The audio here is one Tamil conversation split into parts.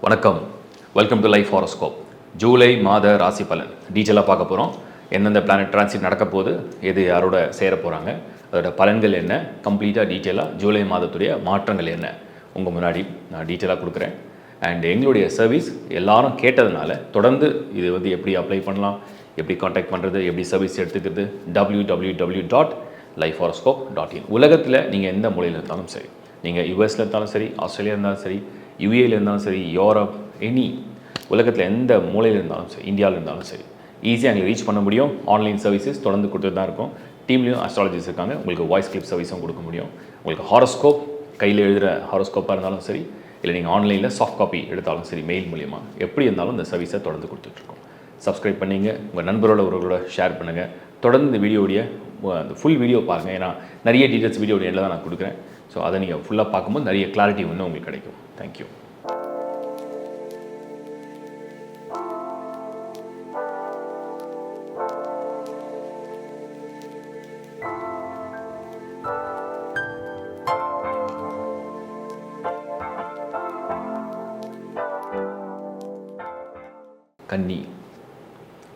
வணக்கம். Welcome to life horoscope. July மாத ராசி பலன் டீட்டெயிலாக பார்க்க போகிறோம். எந்தெந்த பிளானட் டிரான்சிட் நடக்க போகுது, எது யாரோட சேர போகிறாங்க, அதோட பலன்கள் என்ன, கம்ப்ளீட்டாக டீட்டெயிலாக ஜூலை மாதத்துடைய மாற்றங்கள் என்ன உங்கள் முன்னாடி நான் டீட்டெயிலாக கொடுக்குறேன். அண்ட் எங்களுடைய சர்வீஸ் எல்லாரும் கேட்டதுனால தொடர்ந்து இது எப்படி அப்ளை பண்ணலாம், எப்படி காண்டாக்ட் பண்ணுறது, எப்படி சர்வீஸ் எடுத்துக்கிறது, www.lifehoroscope.in. உலகத்தில் நீங்கள் எந்த மூலையில் இருந்தாலும் சரி, நீங்கள் யூஎஸில் இருந்தாலும் சரி, ஆஸ்திரேலியா இருந்தாலும் சரி, யூஏயில் இருந்தாலும் சரி, யூரோப், உலகத்தில் எந்த மூலையில் இருந்தாலும் சரி, இந்தியாவில் இருந்தாலும் சரி, ஈஸியாக எங்களை ரீச் பண்ண முடியும். ஆன்லைன் சர்வீசஸ் தொடர்ந்து கொடுத்துட்டு தான் இருக்கும். டீம்லேயும் அஸ்ட்ராலஜிஸ் இருக்காங்க. உங்களுக்கு வாய்ஸ் கிளிப் சர்வீஸும் கொடுக்க முடியும். உங்களுக்கு ஹாரோஸ்கோப் கையில் எழுதுகிற ஹாரோஸ்கோப்பாக இருந்தாலும் சரி, இல்லை நீங்கள் ஆன்லைனில் சாஃப்ட் காப்பி எடுத்தாலும் சரி, மெயில் மூலியமாக எப்படி இருந்தாலும் இந்த சர்வீஸை தொடர்ந்து கொடுத்துட்ருக்கோம். சப்ஸ்கிரைப் பண்ணிங்க, உங்கள் நண்பரோட ஒருவர்களோட ஷேர் பண்ணுங்கள். தொடர்ந்து இந்த வீடியோடைய அந்த ஃபுல் வீடியோ பாருங்கள். ஏன்னா நிறைய டீட்டெயில்ஸ் வீடியோடைய எல்லாம் தான் நான் கொடுக்குறேன். ஸோ அதை நீங்கள் ஃபுல்லாக பார்க்கும்போது நிறைய கிளாரிட்டி இன்னும் உங்களுக்கு கிடைக்கும். தேங்க்யூ. கன்னி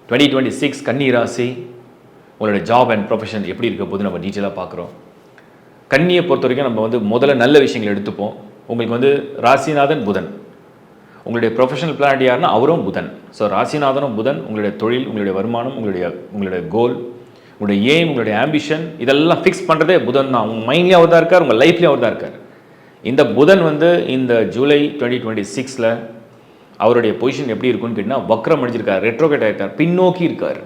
2026 கன்னி ராசி, உங்களோட ஜாப் அண்ட் ப்ரொஃபஷன் எப்படி இருக்க போது நம்ம டீட்டெயிலாக பார்க்குறோம். கன்னியை பொறுத்த வரைக்கும் நம்ம முதல்ல நல்ல விஷயங்கள் எடுத்துப்போம். உங்களுக்கு ராசிநாதன் புதன், உங்களுடைய ப்ரொஃபஷனல் பிளானட் யாருன்னா அவரும் புதன். ஸோ ராசிநாதனும் புதன் உங்களுடைய தொழில், உங்களுடைய வருமானம், உங்களுடைய கோல், உங்களுடைய எய்ம், உங்களுடைய ஆம்பிஷன் இதெல்லாம் ஃபிக்ஸ் பண்ணுறதே புதன் தான். உங்கள் மைண்ட்லேயும் அவர் தான் இருக்கார், உங்கள் லைஃப்லேயும் அவர் தான் இருக்கார். இந்த புதன் இந்த ஜூலை 2026 அவருடைய பொசிஷன் எப்படி இருக்குன்னு கேட்டிங்கன்னா வக்ரம் அடிச்சிருக்கார், ரெட்ரோகேட் ஆகிட்டார், பின்னோக்கி இருக்கார்.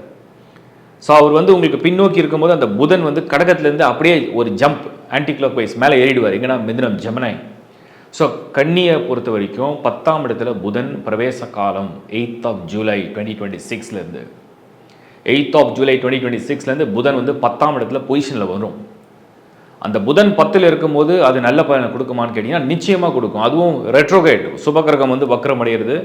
ஸோ அவர் உங்களுக்கு பின்னோக்கி இருக்கும்போது அந்த புதன் கடகத்திலேருந்து அப்படியே ஒரு ஜம்ப் ஆன்டி கிளாக் வைஸ் மேலே ஏறிடுவார். எங்கன்னா மிதுனம், ஜெமினாய். ஸோ கன்னியை பொறுத்த வரைக்கும் 10ஆம் இடத்துல புதன் பிரவேச காலம் 8th of July 2026 8th of July 2026 புதன் 10ஆம் இடத்துல பொசிஷனில் வரும். அந்த புதன் 10ல் இருக்கும்போது அது நல்ல பலனை கொடுக்குமான்னு கேட்டிங்கன்னா நிச்சயமாக கொடுக்கும். அதுவும் ரெட்ரோகேட் சுபகிரகம் வக்ரம் அடைகிறது.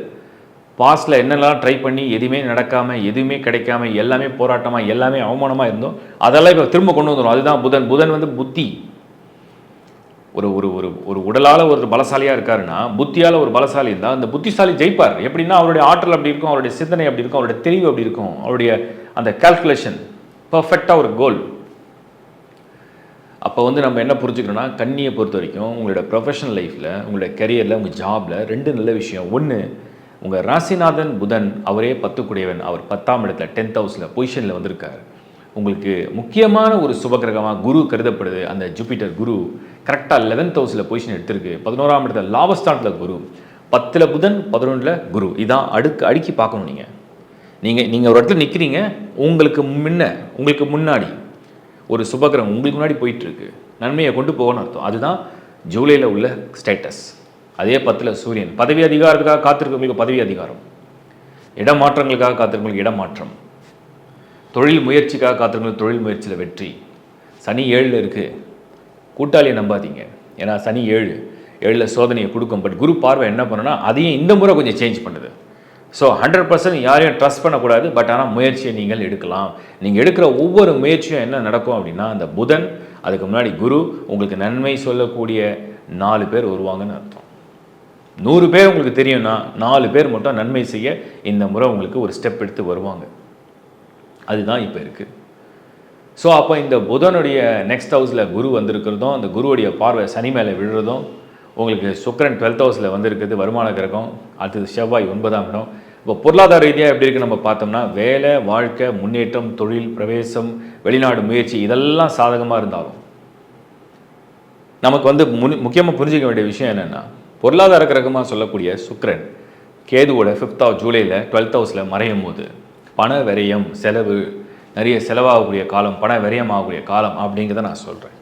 பாஸ்டில் என்னெல்லாம் ட்ரை பண்ணி எதுவுமே நடக்காமல், எதுவுமே கிடைக்காம, எல்லாமே போராட்டமாக, எல்லாமே அவமானமாக இருந்தோம், அதெல்லாம் இப்போ திரும்ப கொண்டு வந்துடும். அதுதான் புதன். புதன் புத்தி. ஒரு ஒரு ஒரு ஒரு உடலால் ஒரு பலசாலியாக இருக்காருன்னா புத்தியால் ஒரு பலசாலி இருந்தால் அந்த புத்திசாலி ஜெயிப்பார். எப்படின்னா அவருடைய ஆற்றல் அப்படி இருக்கும், அவருடைய சிந்தனை அப்படி இருக்கும், அவருடைய தெளிவு அப்படி இருக்கும், அவருடைய அந்த கால்குலேஷன் பர்ஃபெக்டாக ஒரு கோல். அப்போ நம்ம என்ன புரிஞ்சுக்கணும்னா, கன்னியை பொறுத்த வரைக்கும் உங்களோட ப்ரொஃபஷனல் லைஃப்பில், உங்களுடைய கரியரில், உங்கள் ஜாபில் 2 நல்ல விஷயம். ஒன்று, உங்கள் ராசிநாதன் புதன் அவரே 10 கூடியவன், அவர் 10ஆம் இடத்துல 10th ஹவுஸில் பொசிஷனில் வந்திருக்கார். உங்களுக்கு முக்கியமான ஒரு சுபகிரகமாக குரு கருதப்படுது. அந்த ஜூபிட்டர் குரு கரெக்டாக 11th ஹவுஸில் பொசிஷன் எடுத்திருக்கு. 11ஆம் இடத்துல லாபஸ்தானத்தில் குரு, 10ல் புதன், 11ல் குரு. இதான் அடுக்கி பார்க்கணும். நீங்கள் ஒரு இடத்துல நிற்கிறீங்க, உங்களுக்கு முன்னாடி ஒரு சுபகிரகம் உங்களுக்கு முன்னாடி போயிட்டுருக்கு, நன்மையை கொண்டு போகணும்னு அர்த்தம். அதுதான் ஜூலையில் உள்ள ஸ்டேட்டஸ். அதே 10ல் சூரியன். பதவி அதிகாரத்துக்காக காத்திருக்கவங்களுக்கு பதவி அதிகாரம், இடமாற்றங்களுக்காக காத்திருக்கவங்களுக்கு இடமாற்றம், தொழில் முயற்சிக்காக காத்திருக்கவங்களுக்கு தொழில் முயற்சியில் வெற்றி. சனி 7ல் இருக்குது. கூட்டாளியை நம்பாதீங்க. ஏன்னா சனி 7ல் சோதனையை கொடுக்கும். பட் குரு பார்வை என்ன பண்ணுன்னா அதையும் இந்த முறை கொஞ்சம் சேஞ்ச் பண்ணுது. ஸோ 100% யாரையும் ட்ரஸ்ட் பண்ணக்கூடாது. பட் ஆனால் முயற்சியை நீங்கள் எடுக்கலாம். நீங்கள் எடுக்கிற ஒவ்வொரு முயற்சியும் என்ன நடக்கும் அப்படின்னா, அந்த புதன், அதுக்கு முன்னாடி குரு, உங்களுக்கு நன்மை சொல்லக்கூடிய 4 பேர் வருவாங்கன்னு அர்த்தம். 100 பேர் உங்களுக்கு தெரியும்னா 4 பேர் மட்டும் நன்மை செய்ய இந்த முறை உங்களுக்கு ஒரு ஸ்டெப் எடுத்து வருவாங்க. அதுதான் இப்போ இருக்குது. ஸோ அப்போ இந்த புதனுடைய நெக்ஸ்ட் ஹவுஸில் குரு வந்திருக்கிறதும், அந்த குருவுடைய பார்வை சனி மேலே விழுறதும், உங்களுக்கு சுக்கிரன் 12th ஹவுஸில் வந்திருக்குது, வருமான கிரகம். அடுத்தது செவ்வாய் 9ஆம் இடம். இப்போ பொருளாதார ரீதியாக எப்படி இருக்குது நம்ம பார்த்தோம்னா, வேலை, வாழ்க்கை, முன்னேற்றம், தொழில், பிரவேசம், வெளிநாடு முயற்சி இதெல்லாம் சாதகமாக இருந்தாலும் நமக்கு முக்கியமாக புரிஞ்சிக்க வேண்டிய விஷயம் என்னென்னா, பொருளாதார கிரகமாக சொல்லக்கூடிய சுக்கிரன் கேதுவோட 5th of Julyல 12th ஹவுஸில் மறையும் போது பண விரயம், செலவு, நிறைய செலவாகக்கூடிய காலம், பண விரயமாகக்கூடிய காலம் அப்படிங்கிறத நான் சொல்கிறேன்.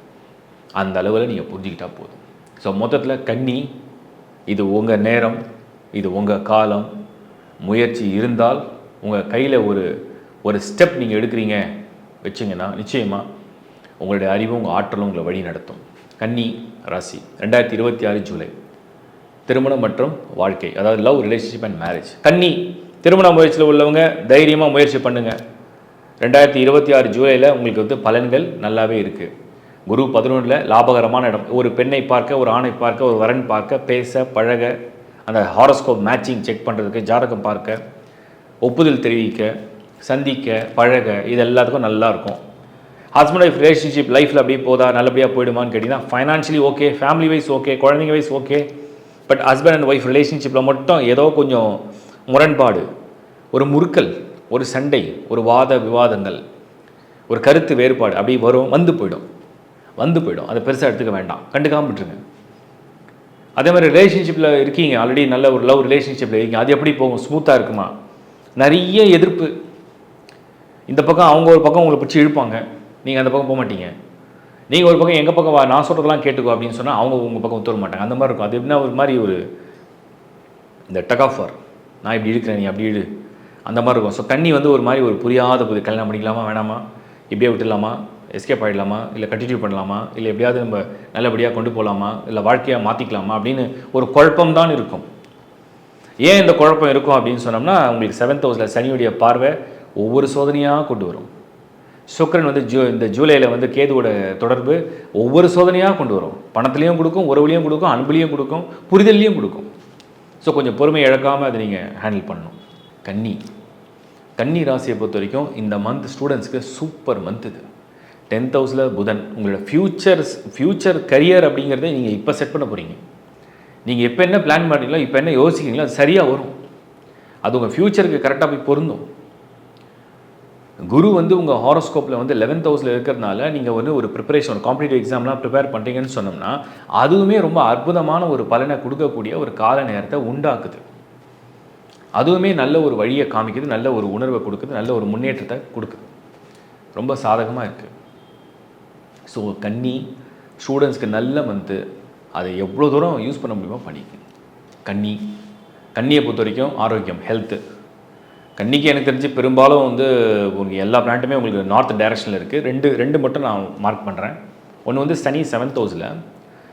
அந்த அளவில் நீங்கள் புரிஞ்சுக்கிட்டால் போதும். ஸோ மொத்தத்தில் கன்னி, இது உங்கள் நேரம், இது உங்கள் காலம். முயற்சி இருந்தால் உங்கள் கையில் ஒரு ஸ்டெப் நீங்கள் எடுக்கிறீங்க வச்சிங்கன்னா நிச்சயமாக உங்களுடைய அறிவும் உங்கள் ஆற்றலும் உங்களை வழி நடத்தும். கன்னி ராசி 2026 ஜூலை திருமணம் மற்றும் வாழ்க்கை, அதாவது லவ், ரிலேஷன்ஷிப் அண்ட் மேரேஜ். கன்னி திருமண முயற்சியில் உள்ளவங்க தைரியமாக முயற்சி பண்ணுங்கள். 2026 ஜூலையில் உங்களுக்கு பலன்கள் நல்லாவே இருக்குது. குரு 11ல் லாபகரமான இடம். ஒரு பெண்ணை பார்க்க, ஒரு ஆணை பார்க்க, ஒரு வரன் பார்க்க, பேச, பழக, அந்த ஹாரோஸ்கோப் மேட்சிங் செக் பண்ணுறதுக்கு, ஜாதகம் பார்க்க, ஒப்புதல் தெரிவிக்க, சந்திக்க, பழக, இது எல்லாத்துக்கும் நல்லாயிருக்கும். ஹஸ்பண்ட் ஒய்ஃப் ரிலேஷன்ஷிப் லைஃப்பில் அப்படியே போதா, நல்லபடியாக போயிடுமான்னு கேட்டிங்கன்னா financially okay, family wise okay, குழந்தைங்க wise okay. But husband and wife ரிலேஷன்ஷிப்பில் மட்டும் ஏதோ கொஞ்சம் முரண்பாடு, ஒரு முறுக்கல், ஒரு சண்டை, ஒரு வாத விவாதங்கள், ஒரு கருத்து வேறுபாடு அப்படி வரும், வந்து போயிடும். அதை பெருசாக எடுத்துக்க வேண்டாம், கண்டுக்காமல் விட்டுருங்க. அதே மாதிரி ரிலேஷன்ஷிப்பில் இருக்கீங்க, ஆல்ரெடி நல்ல ஒரு லவ் ரிலேஷன்ஷிப்பில் இருக்கீங்க, அது எப்படி போகும்? ஸ்மூத்தாக இருக்குமா? நிறைய எதிர்ப்பு. இந்த பக்கம் அவங்க ஒரு பக்கம் உங்களை பிடிச்சி இழுப்பாங்க, நீங்கள் அந்த பக்கம் போக மாட்டீங்க. நீங்கள் ஒரு பக்கம் எங்கள் பக்கம் வா, நான் சொல்கிறதெல்லாம் கேட்டுக்கோ அப்படின்னு சொன்னால் அவங்க உங்கள் பக்கம் ஒத்துவர மாட்டாங்க. அந்த மாதிரி இருக்கும். அது எப்படின்னா ஒரு மாதிரி ஒரு இந்த டக் ஆஃப் வார், நான் இப்படி இழுக்கிறேன், நீ அப்படி இழு, அந்த மாதிரி இருக்கும். ஸோ கன்னி வந்து ஒரு மாதிரி ஒரு புரியாத போது, கல்யாணம் பண்ணிக்கலாமா வேணாமா, இப்படியே விட்டுடலாமா, எஸ்கேப் ஆகிடலாமா, இல்லை கண்டினியூ பண்ணலாமா, இல்லை எப்படியாவது நம்ம நல்லபடியாக கொண்டு போகலாமா, இல்லை வாழ்க்கையாக மாற்றிக்கலாமா அப்படின்னு ஒரு குழப்பம் தான் இருக்கும். ஏன் இந்த குழப்பம் இருக்கும் அப்படின்னு சொன்னோம்னா, உங்களுக்கு 7th ஹவுஸில் சனியுடைய பார்வை ஒவ்வொரு சோதனையாக கொண்டு வரும். சுக்கிரன் வந்து இந்த ஜூலையில் வந்து கேதுவோட தொடர்பு ஒவ்வொரு சோதனையாக கொண்டு வரும். பணத்துலேயும் கொடுக்கும், உறவுலையும் கொடுக்கும், அன்புலையும் கொடுக்கும், புரிதல்லையும் கொடுக்கும். ஸோ கொஞ்சம் பொறுமை இழக்காமல் அதை நீங்கள் ஹேண்டில் பண்ணணும். கன்னி ராசியை பொறுத்த வரைக்கும் இந்த மந்த் ஸ்டூடெண்ட்ஸ்க்கு சூப்பர் மந்த் இது. 10th ஹவுஸில் புதன், உங்களோட ஃப்யூச்சர் கரியர் அப்படிங்கிறத நீங்கள் இப்போ செட் பண்ண போகிறீங்க. நீங்கள் எப்போ என்ன பிளான் பண்ணுறீங்களோ, இப்போ என்ன யோசிக்கிறீங்களோ அது சரியாக வரும். அது உங்கள் ஃப்யூச்சருக்கு கரெக்டாக போய் பொருந்தும். குரு வந்து உங்கள் ஹாரோஸ்கோப்பில் வந்து 11th ஹவுஸில் இருக்கிறதுனால நீங்கள் வந்து ஒரு ப்ரிப்பரேஷன், ஒரு காம்படிட்டிவ் எக்ஸாம்லாம் ப்ரிப்பேர் பண்ணுறீங்கன்னு சொன்னோம்னா அதுவுமே ரொம்ப அற்புதமான ஒரு பலனை கொடுக்கக்கூடிய ஒரு கால நேரத்தை உண்டாக்குது. அதுவுமே நல்ல ஒரு வழியை காமிக்குது, நல்ல ஒரு உணர்வை கொடுக்குது, நல்ல ஒரு முன்னேற்றத்தை கொடுக்குது. ரொம்ப சாதகமாக இருக்குது. ஸோ கன்னி ஸ்டூடெண்ட்ஸ்க்கு நல்ல மந்த்து, அதை எவ்வளோ தூரம் யூஸ் பண்ண முடியுமோ பண்ணிக்கணும். கன்னியை பொறுத்த வரைக்கும் ஆரோக்கியம், ஹெல்த்து. கன்னிக்கு எனக்கு தெரிஞ்சு பெரும்பாலும் வந்து உங்களுக்கு எல்லா பிளான்ட்டுமே உங்களுக்கு நார்த் டைரக்ஷனில் இருக்குது. ரெண்டு மட்டும் நான் மார்க் பண்ணுறேன். ஒன்று வந்து சனி 7th ஹவுஸில்.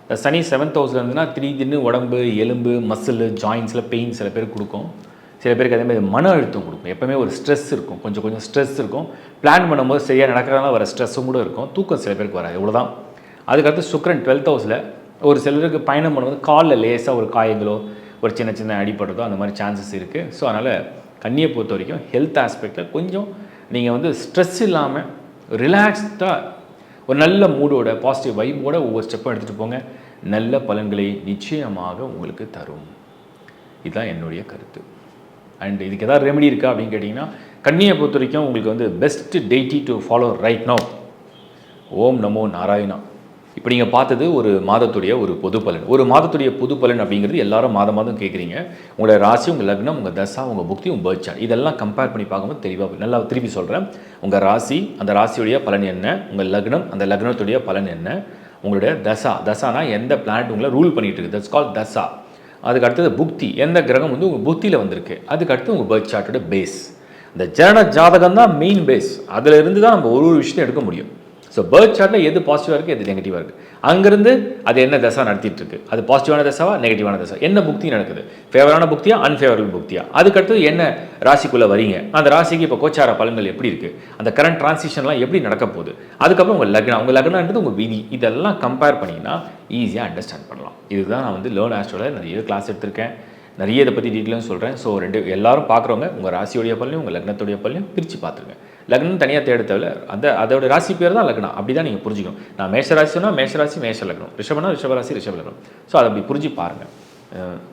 இந்த சனி 7th ஹவுஸில் இருந்துன்னா திடீர்னு உடம்பு, எலும்பு, மசில், ஜாயின்ஸில் பெயின் சில பேருக்கு கொடுக்கும். சில பேருக்கு அதே மாதிரி மன அழுத்தம் கொடுக்கும். எப்போவுமே ஒரு ஸ்ட்ரெஸ் இருக்கும், கொஞ்சம் ஸ்ட்ரெஸ் இருக்கும். பிளான் பண்ணும்போது சரியாக நடக்கிறதுனால வர ஸ்ட்ரெஸ்ஸும் கூட இருக்கும். தூக்கம் சில பேருக்கு வராது, இவ்வளோதான். அதுக்கடுத்து சுக்கிரன் 12th ஹவுஸில். ஒரு சிலருக்கு பயணம் பண்ணும்போது காலில் லேசாக ஒரு காயங்களோ, ஒரு சின்ன அடிப்படுறதோ அந்த மாதிரி சான்சஸ் இருக்குது. ஸோ அதனால் கன்னியை பொறுத்த வரைக்கும் ஹெல்த் ஆஸ்பெக்டில் கொஞ்சம் நீங்கள் வந்து ஸ்ட்ரெஸ் இல்லாமல் ரிலாக்ஸ்டாக ஒரு நல்ல மூடோட, பாசிட்டிவ் வைப்போட ஒவ்வொரு ஸ்டெப்பும் எடுத்துகிட்டு போங்க. நல்ல பலன்களை நிச்சயமாக உங்களுக்கு தரும். இதுதான் என்னுடைய கருத்து. அண்ட் இதுக்கு எதாவது ரெமெடி இருக்கா அப்படின்னு கேட்டிங்கன்னா, கன்னியை பொறுத்த வரைக்கும் உங்களுக்கு வந்து best deity to follow right now Om நமோ நாராயணா. இப்போ நீங்கள் பார்த்தது ஒரு மாதத்துடைய ஒரு பொது பலன். ஒரு மாதத்துடைய பொது பலன் அப்படிங்கிறது எல்லாரும் மாதம் கேட்குறீங்க. உங்களோட ராசி, உங்கள் லக்னம், உங்கள் தசா, உங்கள் புக்தி, உங்கள் பர்த் சார்ட், இதெல்லாம் கம்பேர் பண்ணி பார்க்கும்போது தெளிவாக நல்லா திருப்பி சொல்கிறேன். உங்கள் ராசி, அந்த ராசியுடைய பலன் என்ன, உங்கள் லக்னம், அந்த லக்னத்துடைய பலன் என்ன, உங்களுடைய தசானா எந்த பிளானட் உங்களை ரூல் பண்ணிகிட்டு இருக்குது, தட்ஸ் கால் தசா. அதுக்கு அடுத்தது புக்தி, எந்த கிரகம் வந்து உங்கள் புக்தியில் வந்திருக்கு. அதுக்கு அடுத்து உங்கள் பர்த் சார்ட்டோட பேஸ். இந்த ஜனன ஜாதகம் தான் மெயின் பேஸ். அதில் இருந்து தான் நம்ம ஒரு விஷயத்தை எடுக்க முடியும். ஸோ பர்த் சார்ட்டில் எது பாசிட்டிவாக இருக்குது, எது நெகட்டிவாக இருக்குது, அங்கேருந்து அது என்ன தசா நடத்திட்டு இருக்கு, அது பாசிட்டிவான தசாவா, நெகட்டிவான தசா, என்ன புக்தி நடக்குது, ஃபேவரான புக்தியா, அன்ஃபேவரபிள் புக்தியா, அதுக்கடுத்து என்ன ராசிக்குள்ளே வரீங்க, அந்த ராசிக்கு இப்போ கோச்சார பலன்கள் எப்படி இருக்குது, அந்த கரண்ட் டிரான்சிஷன்லாம் எப்படி நடக்க போகுது, அதுக்கப்புறம் உங்கள் லக்னன்றது உங்கள் விதி, இதெல்லாம் கம்பேர் பண்ணிங்கன்னா ஈஸியாக அண்டர்ஸ்டாண்ட் பண்ணலாம். இதுதான் நான் வந்து லேர்ன் ஆஸ்ட்ரோவில் நிறைய கிளாஸ் எடுத்திருக்கேன், நிறைய இதை பற்றி டீட்டெயிலும் சொல்கிறேன். ஸோ எல்லாரும் பார்க்குறவங்க உங்கள் ராசியோடைய பலனையும் உங்கள் லக்னத்துடைய பலனையும் பிரித்து பார்த்துருங்க. லக்னம் தனியாக தேட தேவை, அதோட ராசி பேர் தான் லக்னம். அப்படி தான் நீங்கள் புரிஞ்சுக்கணும். நான் மேஷராசினா மேஷராசி மேஷ லக்னம், ரிஷபனா ரிஷபராசி ரிஷப லக்னம். ஸோ அதை அப்படி புரிஞ்சு பாருங்கள்.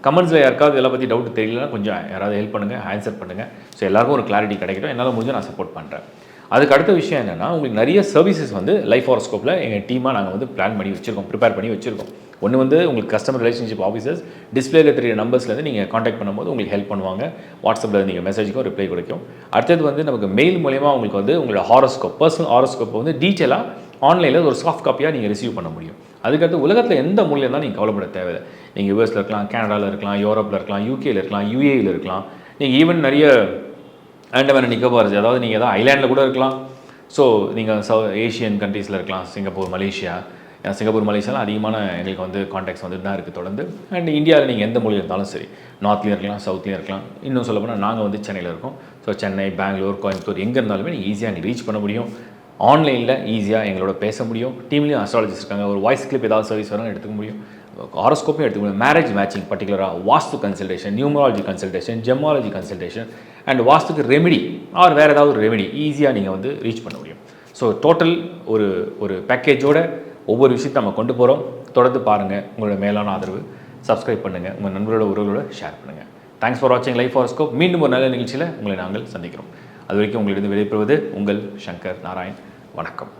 கமெண்ட்ஸில் யாருக்காவது இதெல்லாம் பற்றி டவுட் தெரியலன்னா கொஞ்சம் யாராவது ஹெல்ப் பண்ணுங்கள், ஆன்சர் பண்ணுங்கள். ஸோ எல்லாருக்கும் ஒரு கிளாரிட்டி கிடைக்கட்டும். என்னால் முடிஞ்சு நான் சப்போர்ட் பண்ணுறேன். அதுக்கு அடுத்த விஷயம் என்னென்னா, உங்களுக்கு நிறைய சர்வீசஸ் வந்து லைஃப் ஹாரோஸ்கோப்பில் எங்கள் டீமாக நாங்கள் வந்து பிளான் பண்ணி வச்சுருக்கோம், ப்ரிப்பேர் பண்ணி வச்சுருக்கோம். ஒன்று வந்து உங்களுக்கு கஸ்டமர் ரிலேஷன்ஷிப் ஆஃபீஸர்ஸ் டிஸ்பிளேல தெரிய நம்பர்ஸ்லேருந்து நீங்கள் காண்டாக்ட் பண்ணும்போது உங்களுக்கு ஹெல்ப் பண்ணுவாங்க. வாட்ஸ்அப்பில் நீங்கள் மெசேஜுக்கும் ரிப்ளை கிடைக்கும். அடுத்தது வந்து நமக்கு மெயில் மூலயமா உங்களுக்கு வந்து உங்களோட ஹாரோஸ்கோப், பர்சனல் ஹாரோஸ்கோப்பை வந்து டீட்டெயிலாக ஆன்லைனில் ஒரு சாஃப்ட் காப்பியாக நீங்கள் ரிசீவ் பண்ண முடியும். அதுக்கடுத்து உலகத்தில் எந்த மூலையில் இருந்தால் நீங்கள் கவலைப்பட தேவையில்லை. நீங்கள் யூஎஸில் இருக்கலாம், கனடாவில் இருக்கலாம், யூரோப்பில் இருக்கலாம், யூகேயில் இருக்கலாம், யூஏயில் இருக்கலாம். நீங்கள் ஈவன் நிறைய ஆண்டமான் நிக்கோபார், அதாவது நீங்கள் ஏதாவது ஐலாண்டில் கூட இருக்கலாம். ஸோ நீங்கள் ஏஷியன் கண்ட்ரீஸில் இருக்கலாம், சிங்கப்பூர், மலேசியா. சிங்கப்பூர், மலேசியாவில் அதிகமான எங்களுக்கு வந்து கான்டாக்ட்ஸ் வந்துட்டு தான் இருக்குது தொடர்ந்து. அண்ட் இந்தியாவில் நீங்கள் எந்த மொழியில் இருந்தாலும் சரி, நார்த்லேயும் இருக்கலாம், சவுத்லேயும் இருக்கலாம். இன்னும் சொல்ல போனால் நாங்கள் வந்து சென்னையில் இருக்கோம். ஸோ சென்னை, பெங்களூர், கோயம்புத்தூர் எங்கே இருந்தாலுமே நீங்கள் ஈஸியாக ரீச் பண்ண முடியும். ஆன்லைனில் ஈஸியாக எங்களோட பேச முடியும். டீம்லேயும் அஸ்ட்ராலஜிஸ்ட் இருக்காங்க. ஒரு வாய்ஸ் கிளிப் ஏதாவது சர்வீஸ் வரும் எடுத்துக்க முடியும். ஹாரோஸ்கோப்பையும் எடுத்துக்கணும், மேரேஜ் மேட்சிங் பர்டிகுலராக, vastu consultation, numerology consultation, gemology consultation and வாஸ்துக்கு ரெமெடி ஆர் வேறு ஏதாவது ஒரு ரெமெடி ஈஸியாக நீங்கள் வந்து ரீச் பண்ண முடியும். ஸோ டோட்டல் ஒரு பேக்கேஜோட ஒவ்வொரு விஷயத்தை நம்ம கொண்டு போகிறோம். தொடர்ந்து பாருங்கள். உங்களோட மேலான ஆதரவு, சப்ஸ்கிரைப் பண்ணுங்கள், உங்கள் நண்பரோட உறவுகளோட ஷேர் பண்ணுங்கள். தேங்க்ஸ் ஃபார் வாட்சிங் லைஃப் ஹாரோஸ்கோப். மீண்டும் ஒரு நல்ல நிகழ்ச்சியில் உங்களை நாங்கள் சந்திக்கிறோம். அது வரைக்கும் உங்களிடம் விடைபெறுவது உங்கள் சங்கர் நாராயண். வணக்கம்.